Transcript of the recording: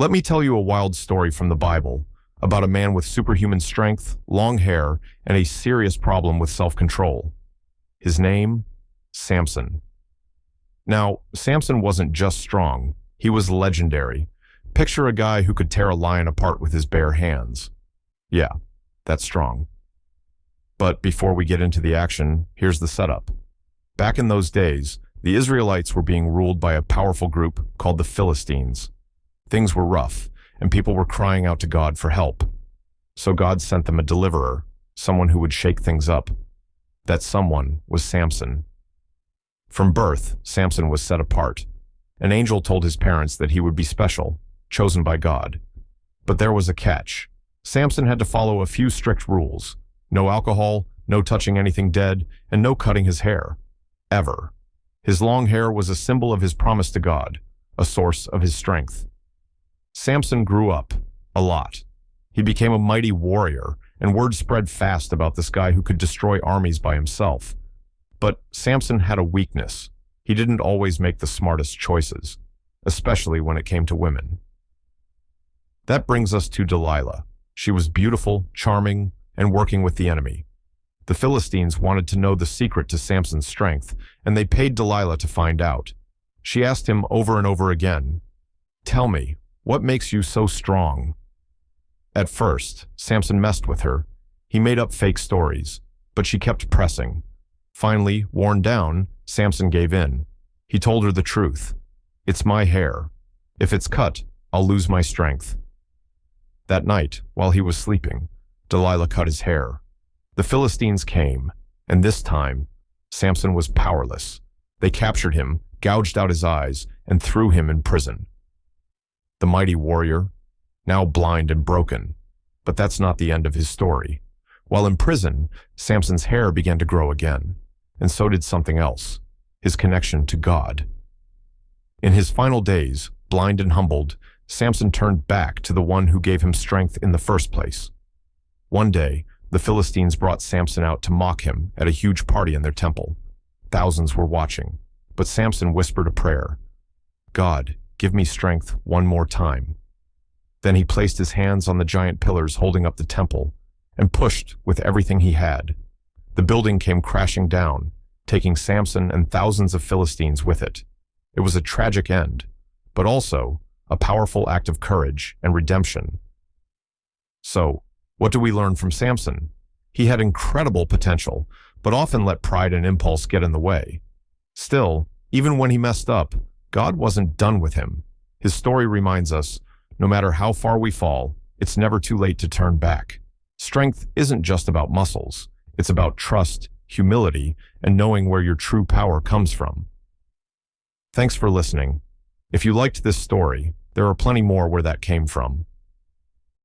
Let me tell you a wild story from the Bible about a man with superhuman strength, long hair, and a serious problem with self-control. His name? Samson. Now, Samson wasn't just strong, he was legendary. Picture a guy who could tear a lion apart with his bare hands. Yeah, that's strong. But before we get into the action, here's the setup. Back in those days, the Israelites were being ruled by a powerful group called the Philistines. Things were rough, and people were crying out to God for help. So God sent them a deliverer, someone who would shake things up. That someone was Samson. From birth, Samson was set apart. An angel told his parents that he would be special, chosen by God. But there was a catch. Samson had to follow a few strict rules. No alcohol, no touching anything dead, and no cutting his hair. Ever. His long hair was a symbol of his promise to God, a source of his strength. Samson grew up, a lot. He became a mighty warrior, and word spread fast about this guy who could destroy armies by himself. But Samson had a weakness. He didn't always make the smartest choices, especially when it came to women. That brings us to Delilah. She was beautiful, charming, and working with the enemy. The Philistines wanted to know the secret to Samson's strength, and they paid Delilah to find out. She asked him over and over again, "Tell me, what makes you so strong?" At first, Samson messed with her. He made up fake stories, but she kept pressing. Finally, worn down, Samson gave in. He told her the truth. "It's my hair. If it's cut, I'll lose my strength." That night, while he was sleeping, Delilah cut his hair. The Philistines came, and this time, Samson was powerless. They captured him, gouged out his eyes, and threw him in prison. The mighty warrior, now blind and broken. But that's not the end of his story. While in prison, Samson's hair began to grow again, and so did something else, his connection to God. In his final days, blind and humbled, Samson turned back to the one who gave him strength in the first place. One day, the Philistines brought Samson out to mock him at a huge party in their temple. Thousands were watching, but Samson whispered a prayer. "God, give me strength one more time." Then he placed his hands on the giant pillars holding up the temple and pushed with everything he had. The building came crashing down, taking Samson and thousands of Philistines with it. It was a tragic end, but also a powerful act of courage and redemption. So, what do we learn from Samson? He had incredible potential, but often let pride and impulse get in the way. Still, even when he messed up, God wasn't done with him. His story reminds us, no matter how far we fall, it's never too late to turn back. Strength isn't just about muscles. It's about trust, humility, and knowing where your true power comes from. Thanks for listening. If you liked this story, there are plenty more where that came from.